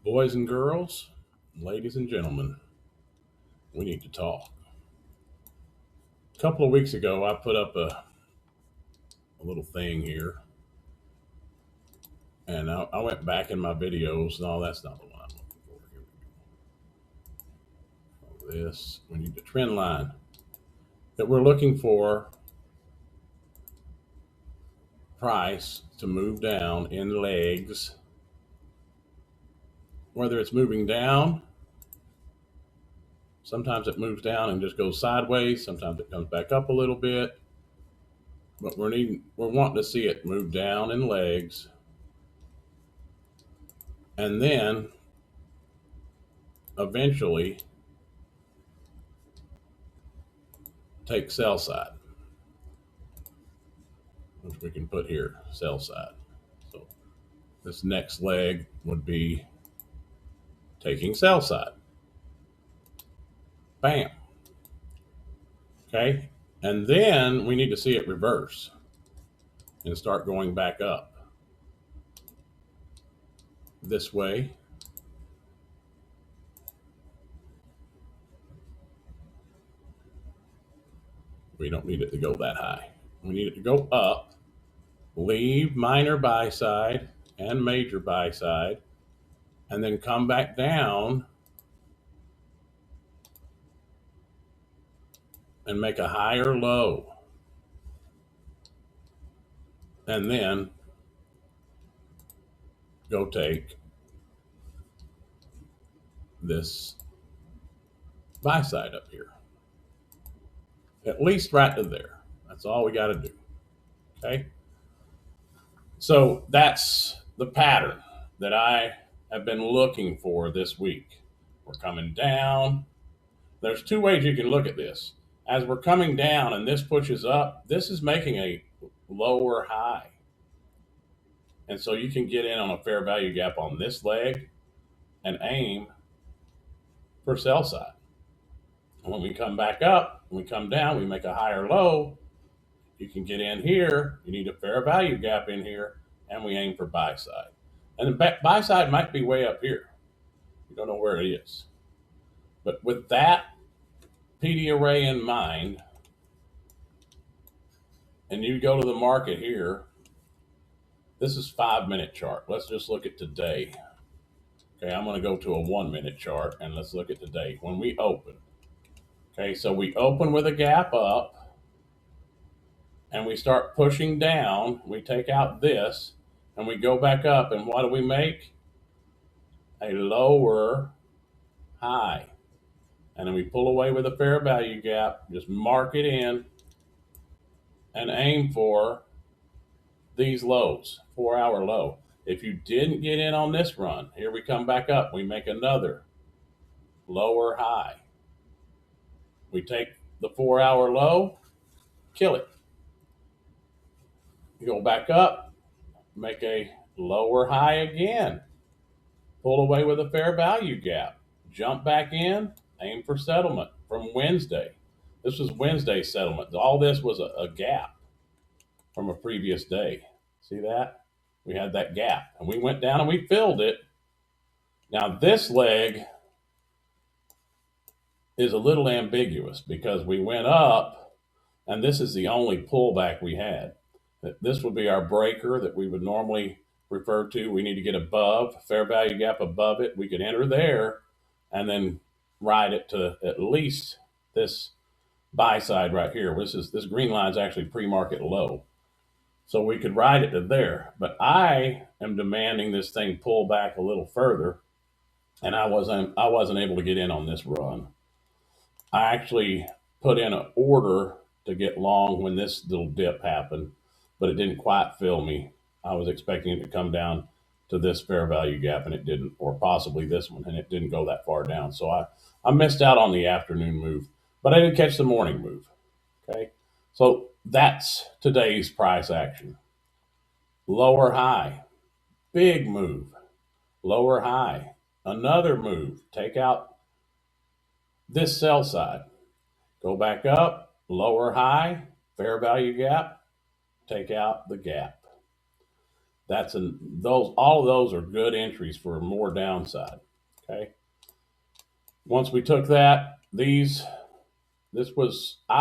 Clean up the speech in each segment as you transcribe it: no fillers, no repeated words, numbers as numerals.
Boys and girls, ladies and gentlemen, we need to talk. A couple of weeks ago, I put up a little thing here, and I went back in my videos. No, that's not the one I'm looking for. Here we go. This, we need the trend line that we're looking for price to move down in legs, whether it's moving down. Sometimes it moves down and just goes sideways. Sometimes it comes back up a little bit, but we're wanting to see it move down in legs, and then eventually take sell side, which we can put here, sell side. So this next leg would be taking sell side. Bam. Okay. And then we need to see it reverse and start going back up this way. We don't need it to go that high. We need it to go up, leave minor buy side and major buy side, and then come back down and make a higher low. And then go take this buy side up here. At least right to there. That's all we got to do. Okay. So that's the pattern that I have been looking for this week. We're coming down. There's two ways you can look at this. As we're coming down and this pushes up, this is making a lower high. And so you can get in on a fair value gap on this leg and aim for sell side. And when we come back up, when we come down, we make a higher low. You can get in here. You need a fair value gap in here, and we aim for buy side. And the buy side might be way up here. You don't know where it is. But with that PD array in mind, and you go to the market here, this is 5-minute chart. Let's just look at today. Okay, I'm going to go to a 1-minute chart, and let's look at today. When we open, okay, so we open with a gap up, and we start pushing down. We take out this, and we go back up, and what do we make? A lower high. And then we pull away with a fair value gap, just mark it in, and aim for these lows, 4-hour low. If you didn't get in on this run, here we come back up, we make another lower high. We take the 4-hour low, kill it. You go back up, make a lower high again, pull away with a fair value gap, jump back in, aim for settlement from Wednesday. This was Wednesday's settlement. All this was a gap from a previous day. See that? We had that gap, and we went down and we filled it. Now this leg is a little ambiguous because we went up, and this is the only pullback we had. This would be our breaker that we would normally refer to. We need to get above, fair value gap above it. We could enter there and then ride it to at least this buy side right here. This green line is actually pre-market low. So we could ride it to there. But I am demanding this thing pull back a little further, and I wasn't able to get in on this run. I actually put in an order to get long when this little dip happened, but it didn't quite fill me. I was expecting it to come down to this fair value gap, and it didn't, or possibly this one, and it didn't go that far down. So I missed out on the afternoon move, but I did catch the morning move. Okay, so that's today's price action. Lower high, big move. Lower high, another move. Take out this sell side. Go back up, lower high, fair value gap, take out the gap. all of those are good entries for more downside. Okay. Once we took that, I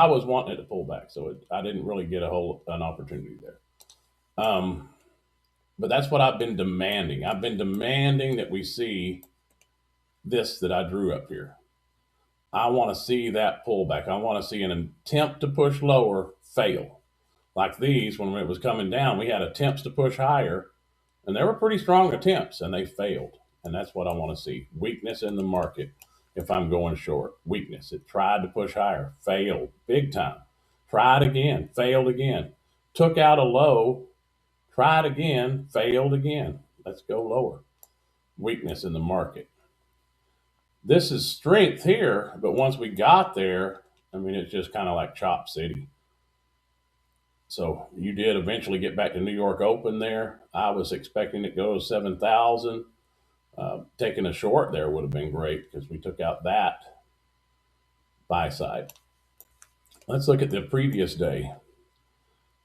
was wanting it to pull back, so I didn't really get an opportunity there. But that's what I've been demanding. I've been demanding that we see this that I drew up here. I want to see that pullback. I want to see an attempt to push lower fail. Like these, when it was coming down, we had attempts to push higher, and they were pretty strong attempts, and they failed. And that's what I want to see. Weakness in the market if I'm going short. Weakness. It tried to push higher, failed big time. Tried again, failed again. Took out a low, tried again, failed again. Let's go lower. Weakness in the market. This is strength here, but once we got there, I mean, it's just kind of like Chop City. So you did eventually get back to New York Open there. I was expecting it to go to 7,000. Taking a short there would have been great because we took out that buy side. Let's look at the previous day.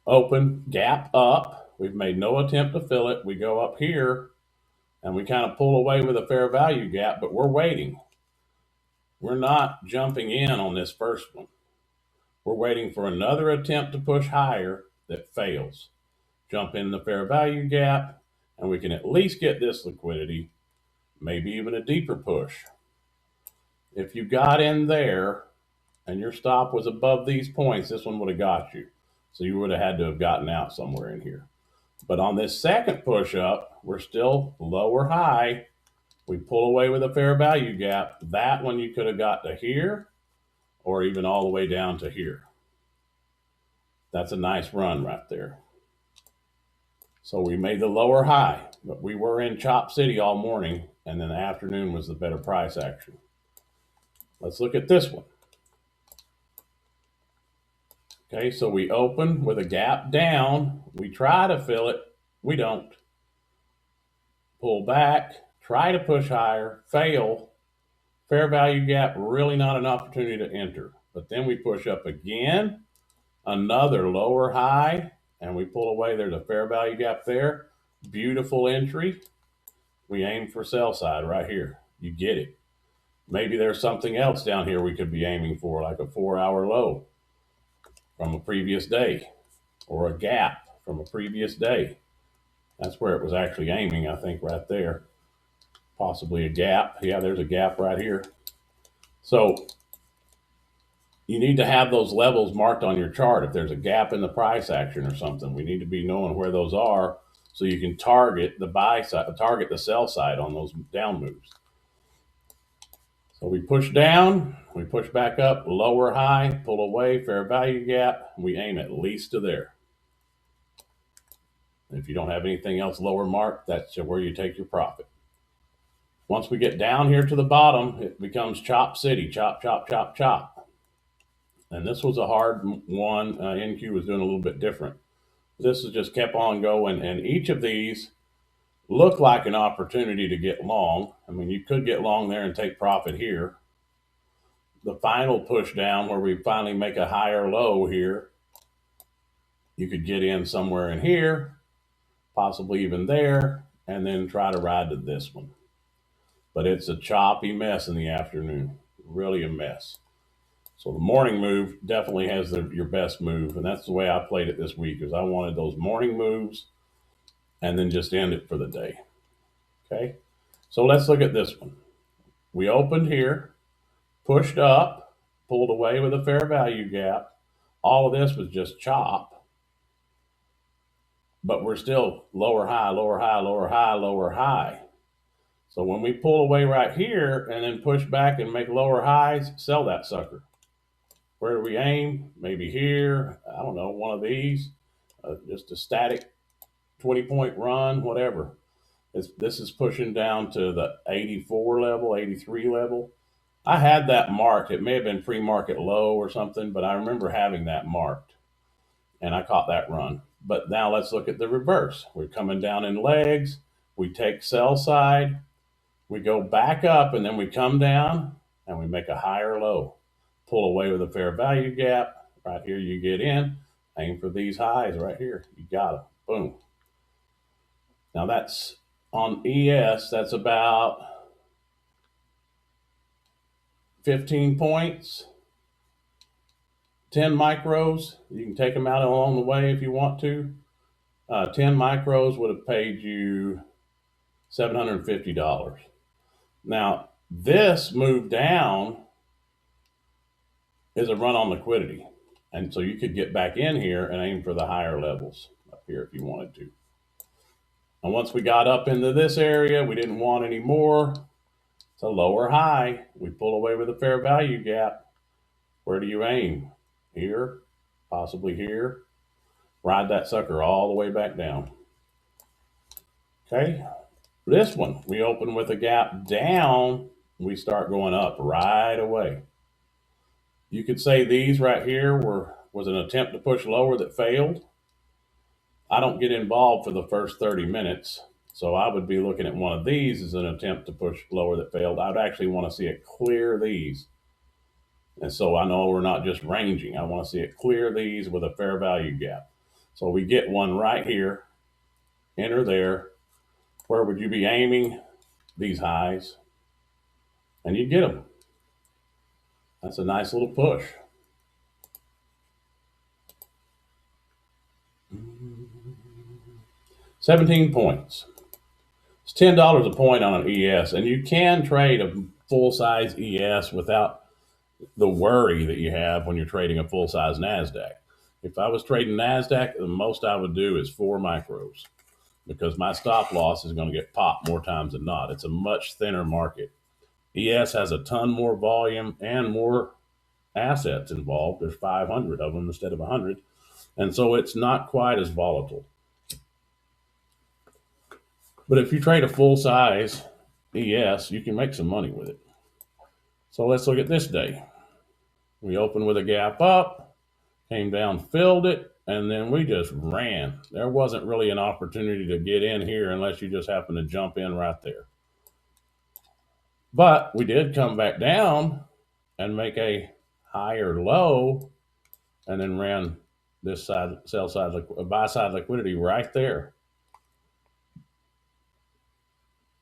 Open, gap up. We've made no attempt to fill it. We go up here and we kind of pull away with a fair value gap, but we're waiting. We're not jumping in on this first one. We're waiting for another attempt to push higher that fails. Jump in the fair value gap, and we can at least get this liquidity, maybe even a deeper push. If you got in there and your stop was above these points, this one would have got you. So you would have had to have gotten out somewhere in here. But on this second push up, we're still lower high. We pull away with a fair value gap. That one you could have got to here or even all the way down to here. That's a nice run right there. So we made the lower high, but we were in Chop City all morning, and then the afternoon was the better price action. Let's look at this one. Okay, so we open with a gap down. We try to fill it. We don't. Pull back, try to push higher, fail. Fair value gap, really not an opportunity to enter. But then we push up again, another lower high, and we pull away. There's a fair value gap there. Beautiful entry. We aim for sell side right here. You get it. Maybe there's something else down here we could be aiming for, like a 4-hour low from a previous day or a gap from a previous day. That's where it was actually aiming, I think, right there. Possibly a gap. Yeah, there's a gap right here. So you need to have those levels marked on your chart. If there's a gap in the price action or something, we need to be knowing where those are so you can target the buy side, target the sell side on those down moves. So we push down, we push back up, lower high, pull away, fair value gap. We aim at least to there. If you don't have anything else lower marked, that's where you take your profit. Once we get down here to the bottom, it becomes Chop City, chop, chop, chop, chop. And this was a hard one. NQ was doing a little bit different. This has just kept on going, and each of these look like an opportunity to get long. I mean, you could get long there and take profit here. The final push down where we finally make a higher low here, you could get in somewhere in here, possibly even there, and then try to ride to this one. But it's a choppy mess in the afternoon, really a mess. So the morning move definitely has your best move, and that's the way I played it this week, is I wanted those morning moves and then just end it for the day. Okay, so let's look at this one. We opened here, pushed up, pulled away with a fair value gap. All of this was just chop, but we're still lower high, lower high, lower high, lower high. So when we pull away right here and then push back and make lower highs, sell that sucker. Where do we aim? Maybe here. I don't know, one of these. Just a static 20-point run, whatever. This is pushing down to the 84 level, 83 level. I had that marked. It may have been pre-market low or something, but I remember having that marked. And I caught that run. But now let's look at the reverse. We're coming down in legs. We take sell side. We go back up, and then we come down, and we make a higher low. Pull away with a fair value gap. Right here you get in. Aim for these highs right here. You got them. Boom. Now that's on ES, that's about 15 points, 10 micros. You can take them out along the way if you want to. 10 micros would have paid you $750. Now, this move down is a run on liquidity. And so you could get back in here and aim for the higher levels up here if you wanted to. And once we got up into this area, we didn't want any more. It's a lower high. We pull away with a fair value gap. Where do you aim? Here, possibly here. Ride that sucker all the way back down. Okay. This one, we open with a gap down. We start going up right away. You could say these right here was an attempt to push lower that failed. I don't get involved for the first 30 minutes. So I would be looking at one of these as an attempt to push lower that failed. I'd actually want to see it clear these. And so I know we're not just ranging. I want to see it clear these with a fair value gap. So we get one right here, enter there. Where would you be aiming? These highs. And you get them. That's a nice little push. $17 points. It's $10 a point on an ES, and you can trade a full-size ES without the worry that you have when you're trading a full-size Nasdaq. If I was trading Nasdaq, the most I would do is 4 micros because my stop loss is going to get popped more times than not. It's a much thinner market. ES has a ton more volume and more assets involved. There's 500 of them instead of 100, and so it's not quite as volatile. But if you trade a full size ES, you can make some money with it. So let's look at this day. We opened with a gap up, came down, filled it, and then we just ran. There wasn't really an opportunity to get in here unless you just happen to jump in right there. But we did come back down and make a higher low and then ran this side, sell side, buy side liquidity right there.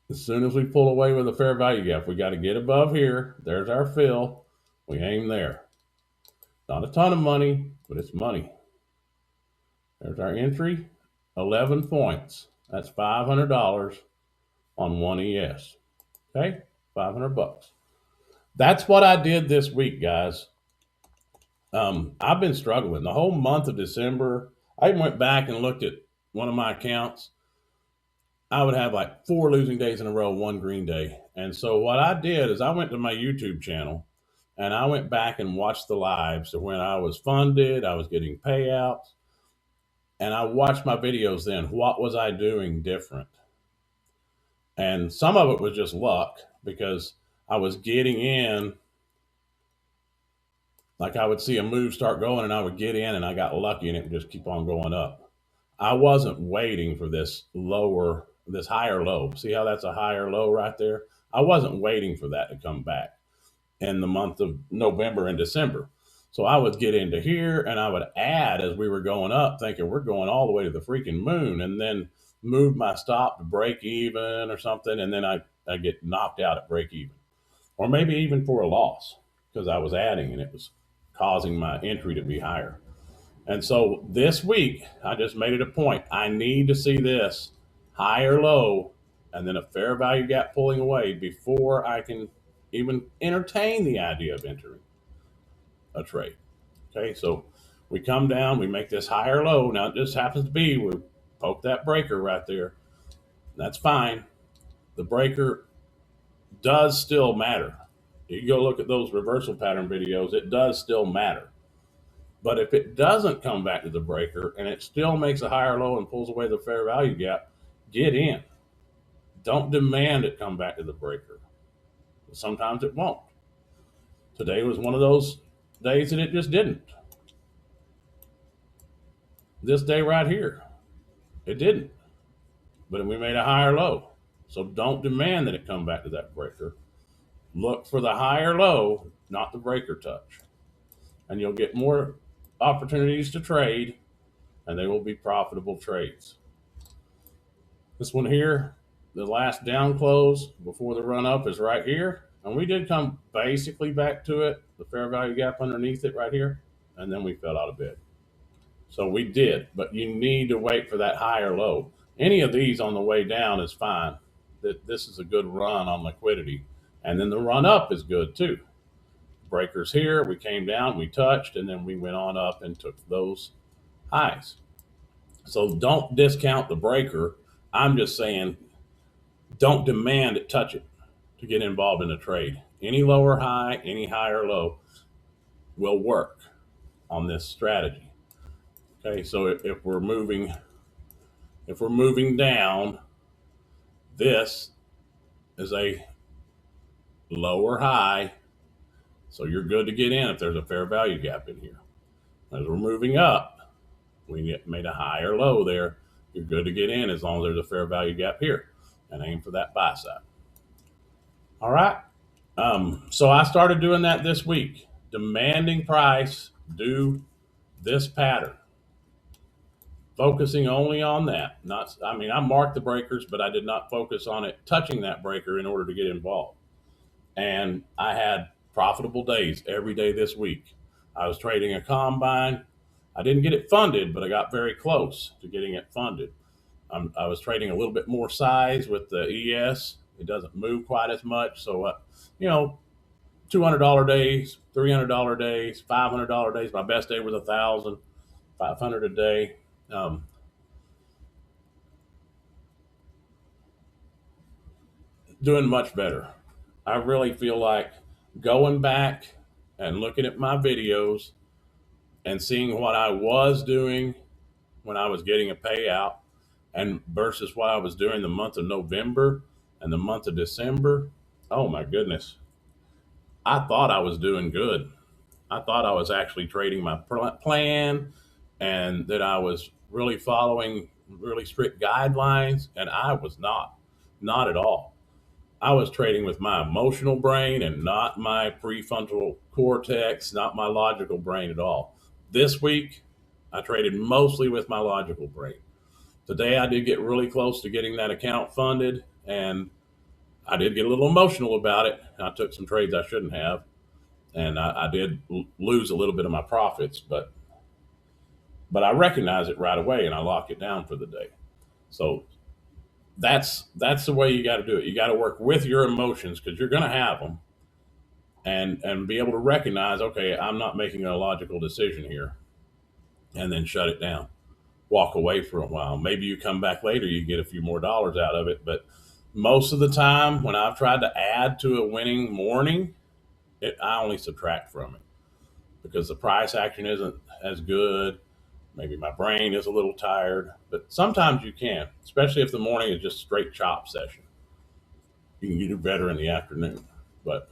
As soon as we pull away with a fair value gap, we got to get above here. There's our fill. We aim there. Not a ton of money, but it's money. There's our entry, 11 points. That's $500 on one ES. Okay, $500. That's what I did this week, guys. I've been struggling the whole month of December. I went back and looked at one of my accounts. I would have like 4 losing days in a row, 1 green day. And so what I did is I went to my YouTube channel and I went back and watched the lives of when I was funded, I was getting payouts, and I watched my videos then. What was I doing different? And some of it was just luck because I was getting in, like I would see a move start going and I would get in and I got lucky and it would just keep on going up. I wasn't waiting for this higher low. See how that's a higher low right there? I wasn't waiting for that to come back in the month of November and December. So I would get into here and I would add as we were going up, thinking we're going all the way to the freaking moon, and then move my stop to break even or something. And then I get knocked out at break even, or maybe even for a loss because I was adding and it was causing my entry to be higher. And so this week, I just made it a point. I need to see this higher low and then a fair value gap pulling away before I can even entertain the idea of entering a trade. Okay, so we come down, we make this higher low. Now it just happens to be we poke that breaker right there. That's fine. The breaker does still matter. You go look at those reversal pattern videos, it does still matter. But if it doesn't come back to the breaker and it still makes a higher low and pulls away the fair value gap, get in. Don't demand it come back to the breaker. Sometimes it won't. Today was one of those days that it just didn't. This day right here, it didn't. But we made a higher low. So don't demand that it come back to that breaker. Look for the higher low, not the breaker touch. And you'll get more opportunities to trade, and they will be profitable trades. This one here, the last down close before the run up is right here. And we did come basically back to it, the fair value gap underneath it right here. And then we fell out of bed. So we did, but you need to wait for that higher low. Any of these on the way down is fine. This is a good run on liquidity. And then the run up is good too. Breakers here, we came down, we touched, and then we went on up and took those highs. So don't discount the breaker. I'm just saying don't demand it touch it to get involved in a trade. Any lower high, any higher low will work on this strategy. Okay, so if we're moving down, this is a lower high, so you're good to get in if there's a fair value gap in here. As we're moving up, we made a higher low there. You're good to get in as long as there's a fair value gap here, and aim for that buy side. All right. So I started doing that this week, demanding price do this pattern, focusing only on that. Not, I mean, I marked the breakers, but I did not focus on it touching that breaker in order to get involved. And I had profitable days every day this week. I was trading a combine. I didn't get it funded, but I got very close to getting it funded. I was trading a little bit more size with the ES. It doesn't move quite as much. So, you know, $200 days, $300 days, $500 days. My best day was 1,000, 500 a day. Doing much better. I really feel like going back and looking at my videos and seeing what I was doing when I was getting a payout and versus what I was doing the month of November and the month of December. Oh my goodness. I thought I was doing good. I thought I was actually trading my plan and that I was really following really strict guidelines, and I was not at all. I was trading with my emotional brain and not my prefrontal cortex, not my logical brain at all. This week, I traded mostly with my logical brain. Today, I did get really close to getting that account funded, and I did get a little emotional about it. I took some trades I shouldn't have, and I did lose a little bit of my profits, but I recognize it right away and I lock it down for the day. So that's the way you got to do it. You got to work with your emotions because you're going to have them, and be able to recognize, okay, I'm not making a logical decision here, and then shut it down. Walk away for a while. Maybe you come back later, you get a few more dollars out of it, but most of the time when I've tried to add to a winning morning, I only subtract from it because the price action isn't as good. Maybe my brain is a little tired, but sometimes you can, especially if the morning is just straight chop session. You can do better in the afternoon. But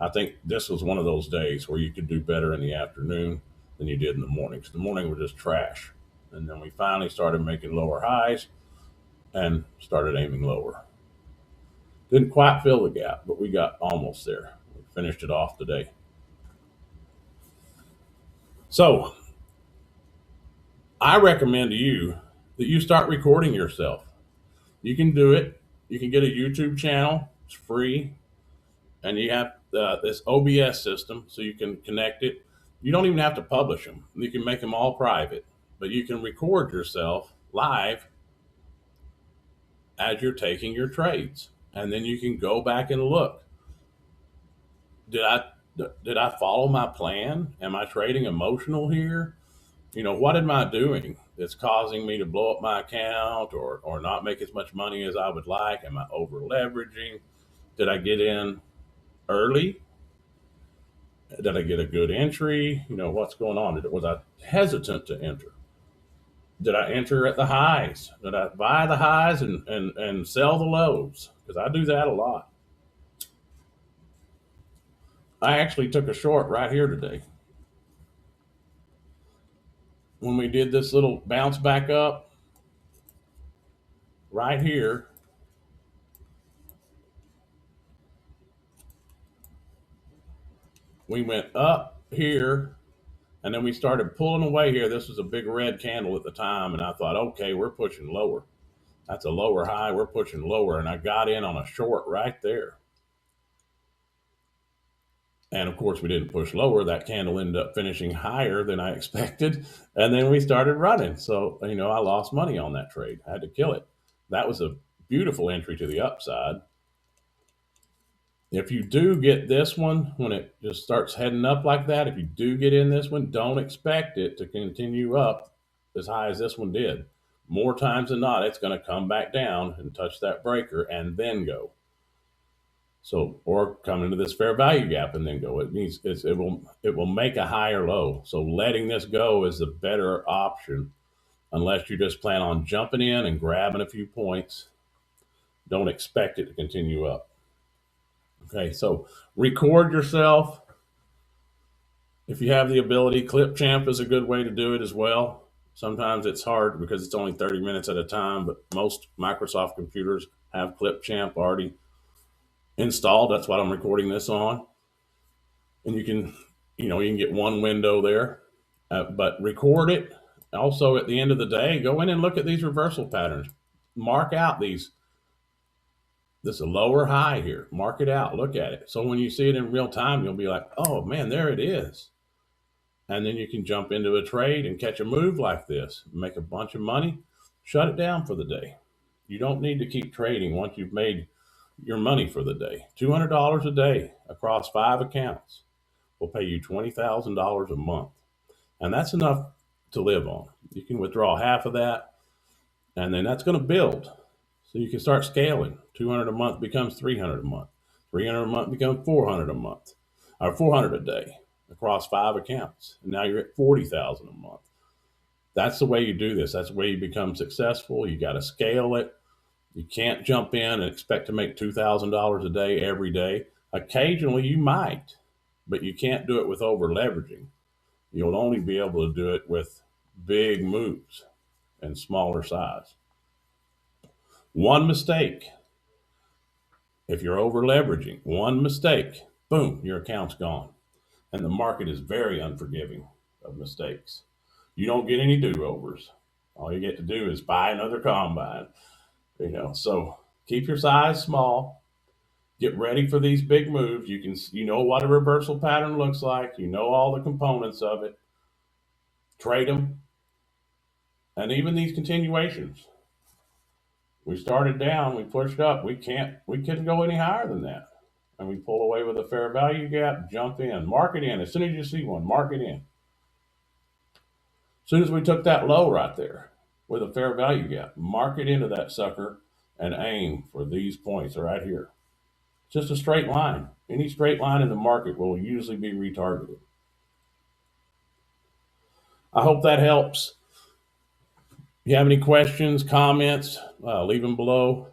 I think this was one of those days where you could do better in the afternoon than you did in the morning. Because the morning was just trash. And then we finally started making lower highs and started aiming lower. Didn't quite fill the gap, but we got almost there. We finished it off today. So I recommend to you that you start recording yourself. You can do it. You can get a YouTube channel. It's free. And you have this OBS system, so you can connect it. You don't even have to publish them. You can make them all private, but you can record yourself live as you're taking your trades. And then you can go back and look. Did I follow my plan? Am I trading emotional here? You know, what am I doing that's causing me to blow up my account or not make as much money as I would like? Am I over leveraging? Did I get in early? Did I get a good entry? You know, what's going on? Was I hesitant to enter? Did I enter at the highs? Did I buy the highs and sell the lows? Because I do that a lot. I actually took a short right here today. When we did this little bounce back up right here, we went up here and then we started pulling away here. This was a big red candle at the time, and I thought, okay, we're pushing lower. That's a lower high. We're pushing lower, and I got in on a short right there. And of course, we didn't push lower. That candle ended up finishing higher than I expected. And then we started running. So, I lost money on that trade. I had to kill it. That was a beautiful entry to the upside. If you do get this one, when it just starts heading up like that, if you do get in this one, don't expect it to continue up as high as this one did. More times than not, it's going to come back down and touch that breaker and then go. So, or come into this fair value gap and then go. It will make a higher low. So letting this go is the better option, unless you just plan on jumping in and grabbing a few points. Don't expect it to continue up. Okay, so record yourself if you have the ability. Clipchamp is a good way to do it as well. Sometimes it's hard because it's only 30 minutes at a time, but most Microsoft computers have Clipchamp already installed. That's what I'm recording this on. And you can get one window there, but record it. Also, at the end of the day, go in and look at these reversal patterns. Mark out this is a lower high here. Mark it out. Look at it. So when you see it in real time, you'll be like, oh man, there it is. And then you can jump into a trade and catch a move like this, make a bunch of money, shut it down for the day. You don't need to keep trading once you've made your money for the day. $200 a day across 5 accounts will pay you $20,000 a month. And that's enough to live on. You can withdraw half of that, and then that's going to build. So you can start scaling. 200 a month becomes 300 a month. 300 a month becomes 400 a month, or 400 a day across 5 accounts. And now you're at 40,000 a month. That's the way you do this. That's the way you become successful. You got to scale it. You can't jump in and expect to make $2,000 a day every day. Occasionally you might, but you can't do it with over leveraging. You'll only be able to do it with big moves and smaller size. One mistake, if you're over leveraging, one mistake, boom, your account's gone. And the market is very unforgiving of mistakes. You don't get any do-overs. All you get to do is buy another combine. So keep your size small. Get ready for these big moves. You know what a reversal pattern looks like. You know all the components of it. Trade them. And even these continuations. We started down, we pushed up. We couldn't go any higher than that. And we pull away with a fair value gap, jump in, mark it in. As soon as you see one, mark it in. As soon as we took that low right there with a fair value gap, mark it into that sucker and aim for these points right here. It's just a straight line. Any straight line in the market will usually be retargeted. I hope that helps. If you have any questions, comments, leave them below.